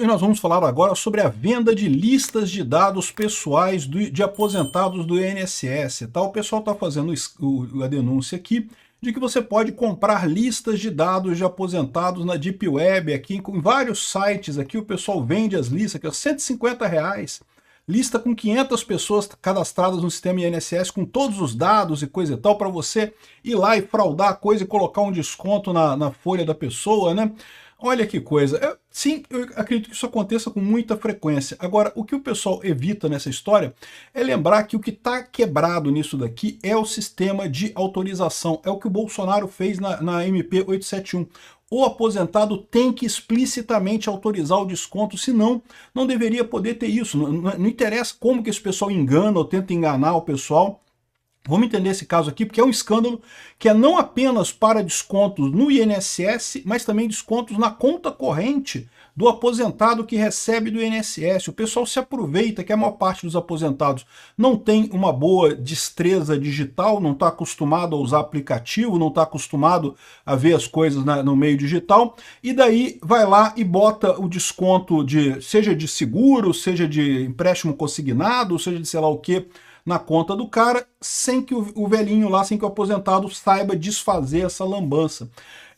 E nós vamos falar agora sobre a venda de listas de dados pessoais de aposentados do INSS. Tá? O pessoal está fazendo a denúncia aqui de que você pode comprar listas de dados de aposentados na Deep Web, aqui em vários sites. Aqui o pessoal vende as listas, aqui, R$ 150. Lista com 500 pessoas cadastradas no sistema INSS, com todos os dados e coisa e tal, para você ir lá e fraudar a coisa e colocar um desconto na folha da pessoa, né? Olha que coisa. Sim, eu acredito que isso aconteça com muita frequência. Agora, o que o pessoal evita nessa história é lembrar que o que está quebrado nisso daqui é o sistema de autorização. É o que o Bolsonaro fez na MP 871. O aposentado tem que explicitamente autorizar o desconto, senão não deveria poder ter isso. Não interessa como que esse pessoal engana ou tenta enganar o pessoal. Vamos entender esse caso aqui, porque é um escândalo que é não apenas para descontos no INSS, mas também descontos na conta corrente do aposentado que recebe do INSS. O pessoal se aproveita que a maior parte dos aposentados não tem uma boa destreza digital, não está acostumado a usar aplicativo, não está acostumado a ver as coisas no meio digital, e daí vai lá e bota o desconto seja de seguro, seja de empréstimo consignado, seja de sei lá o que, na conta do cara, sem que o velhinho lá, sem que o aposentado saiba desfazer essa lambança.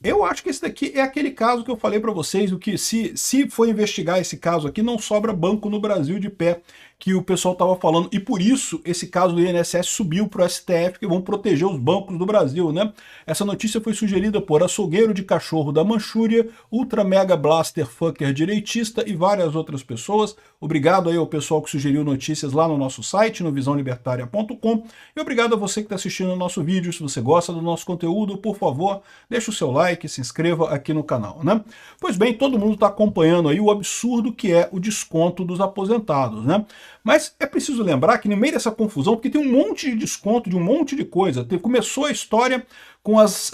Eu acho que esse daqui é aquele caso que eu falei para vocês, o que se for investigar esse caso aqui, não sobra banco no Brasil de pé, que o pessoal estava falando, e por isso esse caso do INSS subiu para o STF, que vão proteger os bancos do Brasil, né? Essa notícia foi sugerida por açougueiro de cachorro da Manchúria, Ultra Mega Blaster Fucker direitista e várias outras pessoas. Obrigado aí ao pessoal que sugeriu notícias lá no nosso site, no visãolibertaria.com, e obrigado a você que está assistindo o nosso vídeo. Se você gosta do nosso conteúdo, por favor, deixe o seu like, se inscreva aqui no canal, né? Pois bem, todo mundo está acompanhando aí o absurdo que é o desconto dos aposentados, né? Mas é preciso lembrar que no meio dessa confusão, porque tem um monte de desconto de um monte de coisa, começou a história com os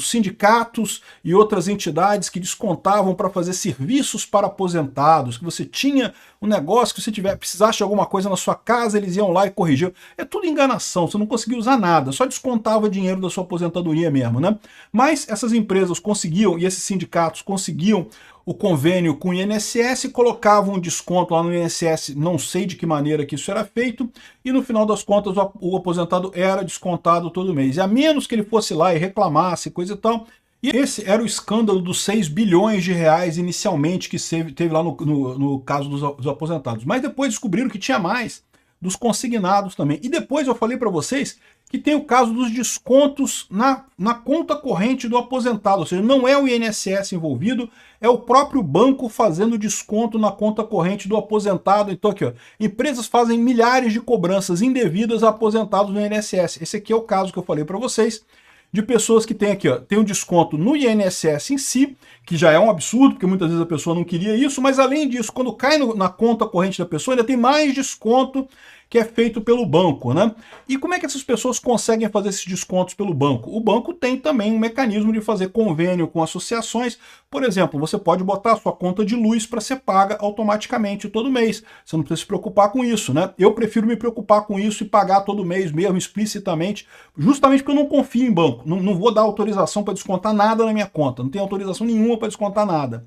sindicatos e outras entidades que descontavam para fazer serviços para aposentados, que você tinha um negócio que se precisasse de alguma coisa na sua casa, eles iam lá e corrigiam. É tudo enganação, você não conseguia usar nada, só descontava dinheiro da sua aposentadoria mesmo, né? Mas essas empresas conseguiam, e esses sindicatos conseguiam o convênio com o INSS, colocavam um desconto lá no INSS, não sei de que maneira que isso era feito, e no final das contas o aposentado era descontado todo mês. E a menos que ele fosse lá e reclamasse, coisa e tal. E esse era o escândalo dos 6 bilhões de reais inicialmente que teve lá no caso dos aposentados. Mas depois descobriram que tinha mais, dos consignados também. E depois eu falei para vocês que tem o caso dos descontos na conta corrente do aposentado, ou seja, não é o INSS envolvido, é o próprio banco fazendo desconto na conta corrente do aposentado. Então aqui, ó, empresas fazem milhares de cobranças indevidas a aposentados no INSS. Esse aqui é o caso que eu falei para vocês, de pessoas que têm aqui, ó, tem um desconto no INSS em si, que já é um absurdo, porque muitas vezes a pessoa não queria isso, mas além disso, quando cai na conta corrente da pessoa, ainda tem mais desconto que é feito pelo banco, né? E como é que essas pessoas conseguem fazer esses descontos pelo banco? O banco tem também um mecanismo de fazer convênio com associações. Por exemplo, você pode botar a sua conta de luz para ser paga automaticamente todo mês. Você não precisa se preocupar com isso, né? Eu prefiro me preocupar com isso e pagar todo mês mesmo, explicitamente, justamente porque eu não confio em banco. Não vou dar autorização para descontar nada na minha conta. Não tem autorização nenhuma para descontar nada.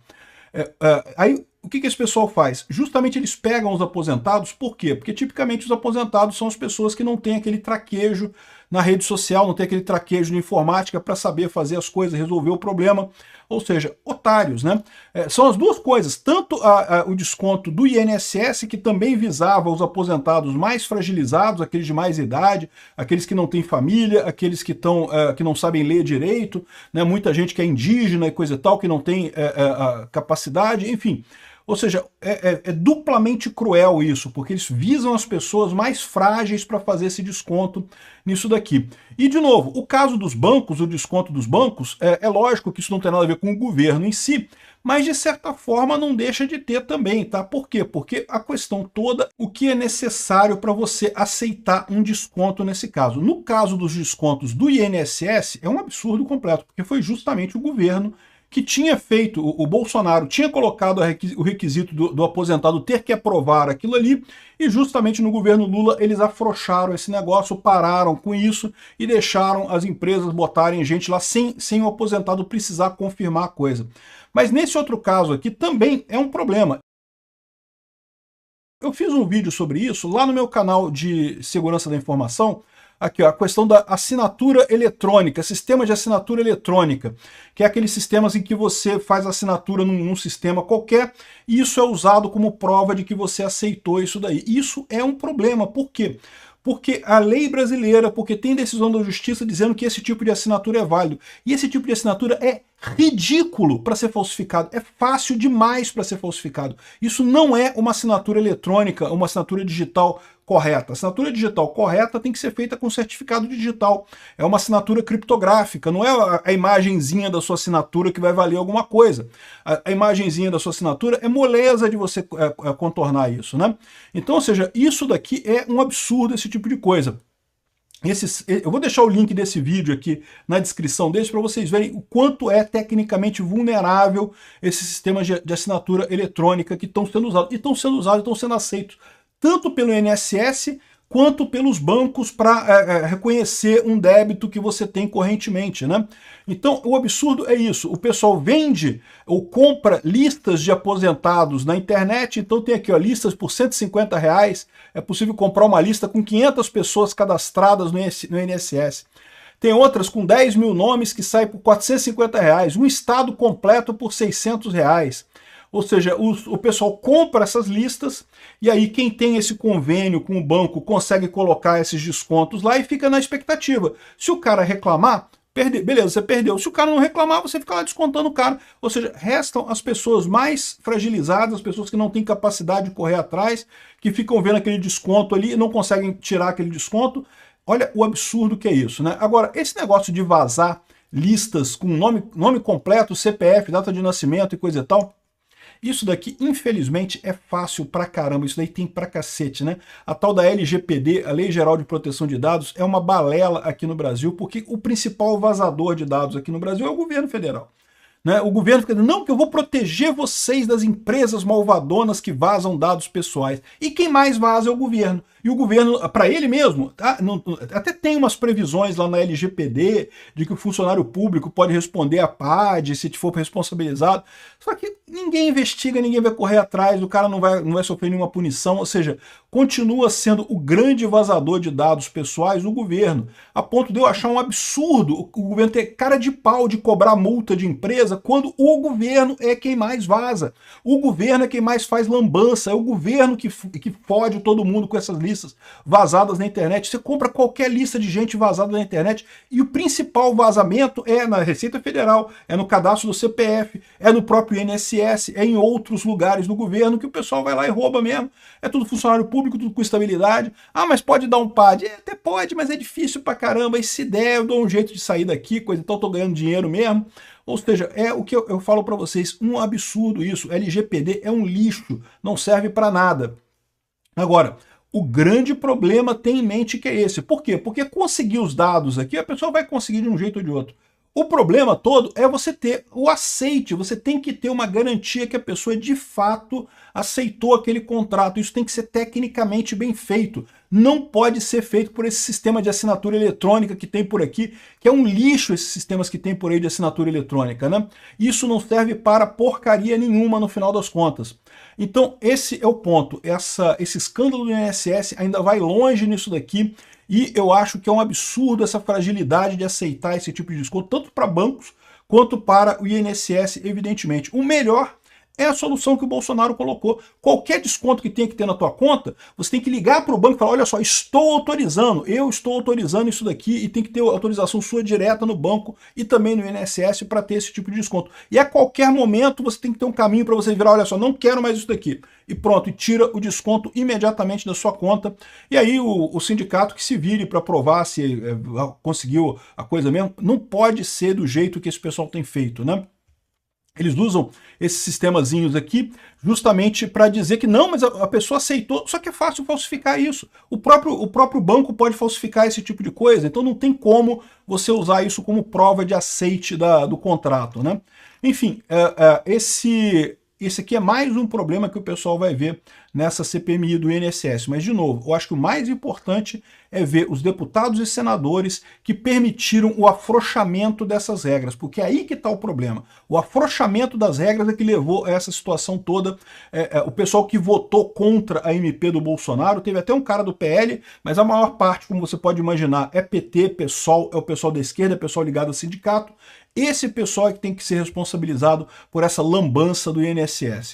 Aí o que esse pessoal faz? Justamente eles pegam os aposentados, por quê? Porque tipicamente os aposentados são as pessoas que não têm aquele traquejo na rede social, não tem aquele traquejo de informática para saber fazer as coisas, resolver o problema, ou seja, otários, né? São as duas coisas, tanto o desconto do INSS, que também visava os aposentados mais fragilizados, aqueles de mais idade, aqueles que não têm família, aqueles que não sabem ler direito, né? Muita gente que é indígena e coisa e tal, que não tem capacidade, enfim. Ou seja, é duplamente cruel isso, porque eles visam as pessoas mais frágeis para fazer esse desconto nisso daqui. E, de novo, o caso dos bancos, o desconto dos bancos, é lógico que isso não tem nada a ver com o governo em si, mas, de certa forma, não deixa de ter também, tá? Por quê? Porque a questão toda, o que é necessário para você aceitar um desconto nesse caso. No caso dos descontos do INSS, é um absurdo completo, porque foi justamente o governo que tinha feito, o Bolsonaro tinha colocado o requisito do aposentado ter que aprovar aquilo ali, e justamente no governo Lula eles afrouxaram esse negócio, pararam com isso e deixaram as empresas botarem gente lá sem o aposentado precisar confirmar a coisa. Mas nesse outro caso aqui também é um problema. Eu fiz um vídeo sobre isso lá no meu canal de segurança da informação, aqui ó, a questão da assinatura eletrônica, sistema de assinatura eletrônica, que é aqueles sistemas em que você faz assinatura num sistema qualquer e isso é usado como prova de que você aceitou isso daí. Isso é um problema, por quê? Porque a lei brasileira, porque tem decisão da justiça dizendo que esse tipo de assinatura é válido. E esse tipo de assinatura é ridículo para ser falsificado, é fácil demais para ser falsificado. Isso não é uma assinatura eletrônica, uma assinatura digital correta. A assinatura digital correta tem que ser feita com certificado digital. É uma assinatura criptográfica, não é a imagenzinha da sua assinatura que vai valer alguma coisa. A imagenzinha da sua assinatura é moleza de você contornar isso, né? Então, ou seja, isso daqui é um absurdo, esse tipo de coisa. Eu vou deixar o link desse vídeo aqui na descrição desse para vocês verem o quanto é tecnicamente vulnerável esses sistemas de assinatura eletrônica que estão sendo usados. E estão sendo usados, estão sendo aceitos tanto pelo INSS quanto pelos bancos para reconhecer um débito que você tem correntemente, né? Então, o absurdo é isso. O pessoal vende ou compra listas de aposentados na internet. Então tem aqui, ó, listas por R$150. É possível comprar uma lista com 500 pessoas cadastradas no INSS. Tem outras com 10 mil nomes que saem por R$450. Um estado completo por R$600. Ou seja, o pessoal compra essas listas e aí quem tem esse convênio com o banco consegue colocar esses descontos lá e fica na expectativa. Se o cara reclamar, beleza, você perdeu. Se o cara não reclamar, você fica lá descontando o cara. Ou seja, restam as pessoas mais fragilizadas, as pessoas que não têm capacidade de correr atrás, que ficam vendo aquele desconto ali e não conseguem tirar aquele desconto. Olha o absurdo que é isso, né? Agora, esse negócio de vazar listas com nome completo, CPF, data de nascimento e coisa e tal, isso daqui, infelizmente, é fácil pra caramba, isso daí tem pra cacete, né? A tal da LGPD, a Lei Geral de Proteção de Dados, é uma balela aqui no Brasil, porque o principal vazador de dados aqui no Brasil é o governo federal. Né? O governo fica dizendo, não, que eu vou proteger vocês das empresas malvadonas que vazam dados pessoais. E quem mais vaza é o governo. E o governo, para ele mesmo, até tem umas previsões lá na LGPD de que o funcionário público pode responder à PAD se for responsabilizado. Só que ninguém investiga, ninguém vai correr atrás, o cara não vai sofrer nenhuma punição, ou seja, continua sendo o grande vazador de dados pessoais o governo, a ponto de eu achar um absurdo o governo ter cara de pau de cobrar multa de empresa quando o governo é quem mais vaza. O governo é quem mais faz lambança, é o governo que fode todo mundo com essas listas vazadas na internet. Você compra qualquer lista de gente vazada na internet e o principal vazamento é na Receita Federal, é no cadastro do CPF, é no próprio INSS, é em outros lugares do governo que o pessoal vai lá e rouba mesmo. É tudo funcionário público, tudo com estabilidade. Ah, mas pode dar um PAD? Até pode, mas é difícil pra caramba. E se der, eu dou um jeito de sair daqui, coisa, então eu tô ganhando dinheiro mesmo. Ou seja, é o que eu falo para vocês, um absurdo isso. LGPD é um lixo, não serve para nada. Agora, o grande problema tem em mente que é esse. Por quê? Porque conseguir os dados aqui, a pessoa vai conseguir de um jeito ou de outro. O problema todo é você ter o aceite, você tem que ter uma garantia que a pessoa de fato aceitou aquele contrato. Isso tem que ser tecnicamente bem feito. Não pode ser feito por esse sistema de assinatura eletrônica que tem por aqui, que é um lixo esses sistemas que tem por aí de assinatura eletrônica, né? Isso não serve para porcaria nenhuma no final das contas. Então esse é o ponto, esse escândalo do INSS ainda vai longe nisso daqui, e eu acho que é um absurdo essa fragilidade de aceitar esse tipo de desconto, tanto para bancos quanto para o INSS, evidentemente. O melhor é a solução que o Bolsonaro colocou. Qualquer desconto que tenha que ter na tua conta, você tem que ligar para o banco e falar, olha só, estou autorizando, eu estou autorizando isso daqui, e tem que ter autorização sua direta no banco e também no INSS para ter esse tipo de desconto. E a qualquer momento você tem que ter um caminho para você virar, olha só, não quero mais isso daqui. E pronto, e tira o desconto imediatamente da sua conta. E aí o sindicato que se vire para provar se conseguiu a coisa mesmo. Não pode ser do jeito que esse pessoal tem feito, né? Eles usam esses sistemazinhos aqui justamente para dizer que não, mas a pessoa aceitou, só que é fácil falsificar isso. O próprio banco pode falsificar esse tipo de coisa, então não tem como você usar isso como prova de aceite do contrato, né? Enfim, esse aqui é mais um problema que o pessoal vai ver nessa CPMI do INSS. Mas, de novo, eu acho que o mais importante é ver os deputados e senadores que permitiram o afrouxamento dessas regras, porque é aí que está o problema. O afrouxamento das regras é que levou a essa situação toda. O pessoal que votou contra a MP do Bolsonaro, teve até um cara do PL, mas a maior parte, como você pode imaginar, é PT, PSOL, é o pessoal da esquerda, é o pessoal ligado ao sindicato. Esse pessoal é que tem que ser responsabilizado por essa lambança do INSS.